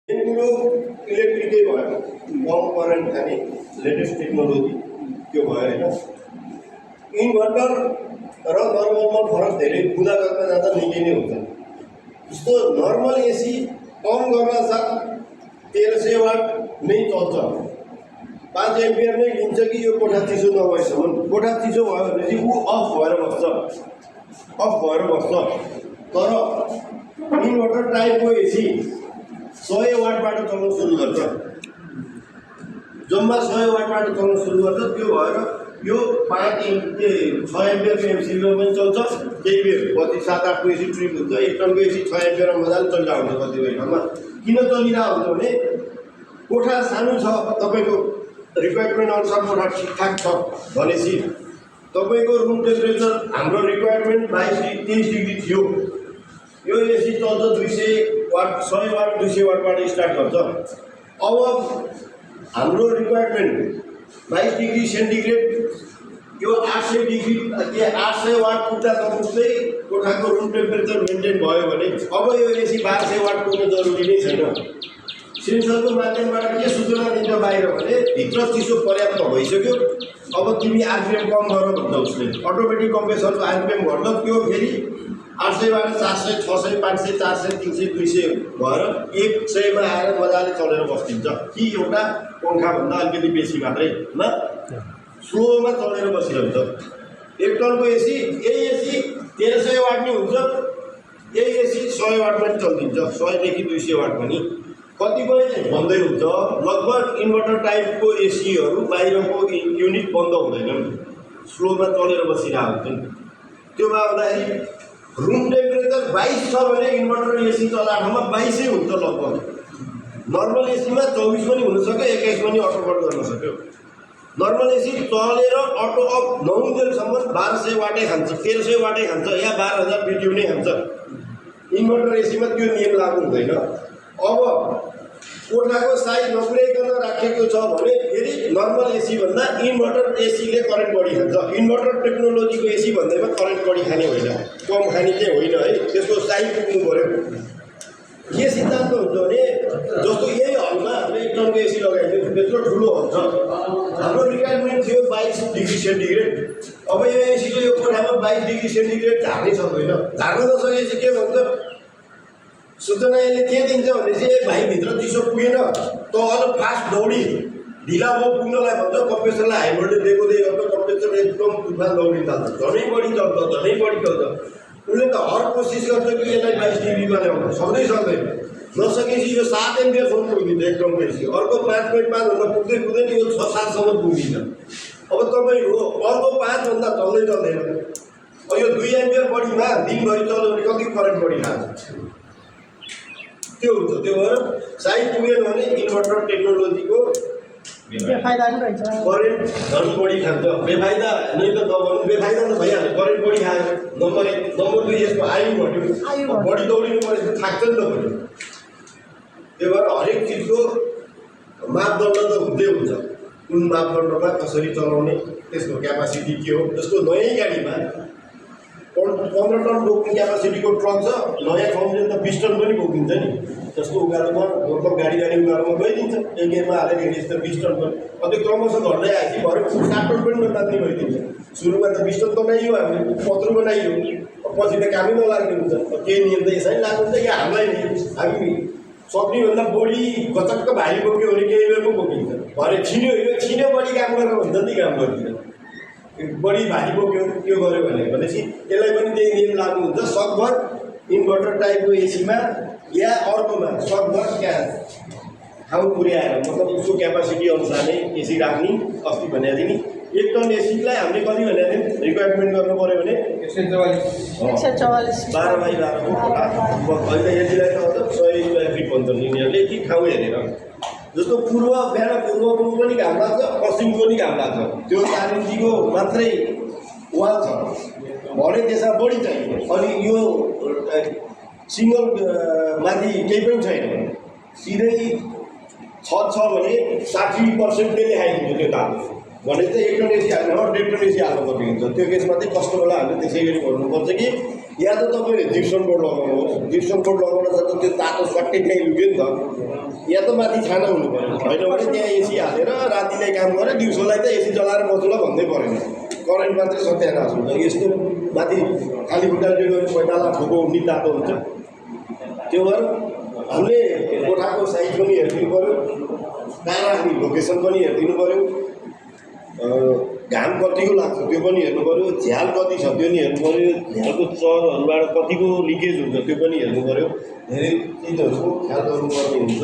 कुरो इलेक्ट्रिकै भयो, कम करेन्ट खाने लेटेस्ट टेक्नोलोजी त्यो भयो होइन। इन्भर्टर र नर्मलमा फरक धेरै कुरा गर्न जाँदा निकै नै हुन्छ। जस्तो नर्मल एसी कम गर्न साथ 1300 वाट नै चल्छ, 5 एम्पियर नै लिन्छ कि यो कोठा चिसो नभएसम्म। कोठा चिसो भयो भनेपछि ऊ अफ भएर बस्छ। तर इन्भर्टर टाइपको एसी 100 वाटबाट चल्न सुरु गर्छ, जम्मा 100 वाटबाट चल्न सुरु गर्छ। त्यो भएर यो 6 एम्पियरको एमसिबीमा पनि चल्छ। केही बेर पछि 7-8को एसी ट्रिप हुन्छ, 1 टनको एसी 6 एम्पियरमा मजाले चलिरहेको हुन्छ। कतिपय ठाउँमा किन चलिरहेको हुन्छ भने कोठा सानो छ, तपाईँको रिक्वायरमेन्ट अनुसार कोठा ठिकठाक छ भनेपछि तपाईँको रुम टेम्परेचर हाम्रो रिक्वायरमेन्ट 22-23 डिग्री थियो। यो एसी चल्छ 200 वाट, 100 वाट, 200 वाटबाट स्टार्ट गर्छ। अब हाम्रो रिक्वायरमेन्ट 22 डिग्री सेन्टिग्रेड, यो 800 डिग्री 800 वाट पुग्दा पुग्दै कोठाको रुम टेम्परेचर मेन्टेन भयो भने अब यो एसी 1200 वाट पुग्नु जरुरी नै छैन। सेन्सरको माध्यमबाट के सूचना दिन्छ बाहिर भने भित्र चिसो पर्याप्त भइसक्यो, अब तिमी आरपिएम कम गर भन्छ उसले। अटोमेटिक कम्प्रेसरको आरपिएम घट्छ, त्यो फेरि 800 बाट 400, 600, 500, 400, 300, 200 भएर 100 मा आएर मजाले चलेर बस्दिन्छ। कि एउटा पङ्खाभन्दा अलिकति बेसी मात्रै होइन, स्लोमा चलेर बसिरहन्छ। 1 टनको एसी, यही एसी 1300 वाट नै हुन्छ, यही एसी 100 वाट पनि चलिदिन्छ, 100 देखि 200 वाट पनि। कतिपय बन्दै हुन्छ, लगभग इन्भर्टर टाइपको एसीहरू बाहिरको युनिट बन्द हुँदैनन्, स्लोमा चलेर बसिरहेको हुन्छन्। त्यो हुँदाखेरि रुम टेम्परेचर 22 छ भने इन्भर्टर एसी चलाएको ठाउँमा 22 हुन्छ लगभग। नर्मल एसीमा 24 पनि हुनसक्यो, 21 पनि अटो कट गर्न सक्यो। नर्मल एसी चलेर अटो अफ नहुन्जेलसम्म 1200 वाटै खान्छ, 1300 वाटै खान्छ, या 12000 बिट्यु नै खान्छ। इन्भर्टर एसीमा त्यो नियम लागू हुँदैन। अब कोठाको साइज नपुर्याइकन राखेको छ भने फेरि नर्मल एसी भन्दा इन्भर्टर एसीले करेन्ट बढी खान्छ। इन्भर्टर टेक्नोलोजीको एसी भन्दैमा करेन्ट बढी खाने होइन, कम खाने चाहिँ होइन है, त्यसको साइज पुग्नु पऱ्यो। के सिद्धान्त हुन्छ भने जस्तो यही हलमा हामीले 1 टनको एसी लगाइदियो, त्यत्रो ठुलो हल छ, हाम्रो रिक्वायरमेन्ट थियो 22 डिग्री सेन्टिग्रेड। अब यो एसीले यो कोठामा 22 डिग्री सेन्टिग्रेड झार्नै सक्दैन। झार्न नसकेपछि के भन्छ सूचना यसले के दिन्छ भनेपछि भाइ भित्र चिसो पुगेन, त अझ फास्ट दौडी ढिला भयो पुग्नलाई भन्छ। कम्प्रेसरलाई हाई भोल्टेज दिएको गर्छ, कम्प्रेसर एकदम तुफान दौडिन थाल्छ, झनै बढी चल्छ। उसले त हर कोसिस गर्छ कि यसलाई 22 डिग्रीमा ल्याउनु, सक्दैन। नसकेपछि यो 7 एम्पियरसम्म पुगिन्छ 1 टनको एसी, अर्को 5.5 भन्दा पुग्दै यो 6-7सम्म पुगिन्छ। अब तपाईँको अर्को 5 भन्दा चल्दैन। अब यो 2 एम्पियर बढीमा दिनभरि चल्यो भने कति करेन्ट बढी खान्छ, त्यो हुन्छ। त्यो भएर साइज पुगेन भने इन्भर्टर टेक्नोलोजीको बेफाइदा पनि रहेछ, करेन्ट झन् बढी खान्छ। बेफाइदा नै त नभन्नु, बेफाइदा त भइहाल्यो, करेन्ट बढी खायो। नम्बर 1, नम्बर 2 यसको आयु घट्यो, बढी दौडिनु पऱ्यो, थाक्छ नि त बढी। त्यो भएर हरेक चिजको मापदण्ड त हुँदै हुन्छ, कुन मापदण्डमा कसरी चलाउने, त्यसको क्यापासिटी के हो। जस्तो नयाँ गाडीमा 15 टन बोक्ने क्यापासिटीको ट्रक छ, नयाँ ठाउँले त 20 टन पनि बोकिन्छ नि। जस्तो उकालोमा मतलब गाडी उकालोमा गइदिन्छ, एक गेयरमा हालेर हिँडेपछि त 20 टन पनि, त्यो क्रमशः घट्दै आएपछि भरे 60 टन पनि नतान्ने भइदिन्छ। सुरुमा त 20 टन बनाइयो, हामीले 15 बनाइयो, पछि त कामै नलाग्ने हुन्छ। केही नियम त यसै लाग्नु हुन्छ कि हामीलाई नि, हामी सक्नेभन्दा बढी गचक्क भारी बोक्यो भने केही बेरमा बोकिन्छ। भरे छिन्यो, यो छिन्यो बढी काम गरेर हुन्छ नि, काम गर्दैन। बढी भारी बोक्यो त्यो गऱ्यो भनेपछि यसलाई पनि त्यही नियम लागु हुन्छ। सकभर इन्भर्टर टाइपको एसीमा या अर्कोमा सकभर क्या ठाउँ पुर्याएर, मतलब उसको क्यापासिटी अनुसार नै एसी राख्ने। अस्ति भनेको थिएँ नि 1 टन एसीलाई हामीले कति भनेको थियौँ रिक्वायरमेन्ट गर्नु पऱ्यो भने 144 12x12 को कोठा। अहिले यतिलाई त 100 स्क्वायर फिट भन्छ यिनीहरूले, कि ठाउँ हेरेर। जस्तो बिहान पूर्वको पनि घाम लाग्छ, पश्चिमको पनि घाम लाग्छ, त्यो 4 इन्चीको मात्रै वाल छ भने त्यसमा बढी चाहियो। अनि यो सिङ्गल माथि केही पनि छैन, सिधै छत छ भने 60% देखाइदिन्छ त्यो तातो भने चाहिँ 1 टन एसी हाल्ने हो, 1.5 टन एसी हाल्नु पर्ने हुन्छ। त्यो केसमा चाहिँ कस्टमरलाई हामीले त्यसै गरी भन्नुपर्छ कि या त तपाईँले जिप्सन बोर्ड लगाउनुहोस्, जिप्सन बोर्ड लगाउन त त्यो तातो सट्टै त्यहीँ लुक्यो नि त। या त माथि छाना हुनु पऱ्यो, होइन भने त्यहाँ एसी हालेर रातिलाई काम गरेर दिउँसोलाई त एसी चलाएर बस्नुलाई भन्दै परेन, करेन्ट मात्रै सत्यानाश हुन्छ। यस्तो माथि खाली खुट्टाले गएर पैताला ठोको उठ्ने तातो हुन्छ। त्यो भएर हामीले कोठाको साइज पनि हेरिदिनु पऱ्यो, कहाँ राख्ने लोकेसन पनि हेरिदिनु पऱ्यो, घाम कतिको लाग्छ त्यो पनि हेर्नु पऱ्यो, झ्याल कति छ त्यो नि हेर्नु पऱ्यो, झ्यालको चरहरूबाट कतिको लिकेज हुन्छ त्यो पनि हेर्नु पऱ्यो। धेरै चिजहरूको ख्याल गर्नुपर्ने हुन्छ।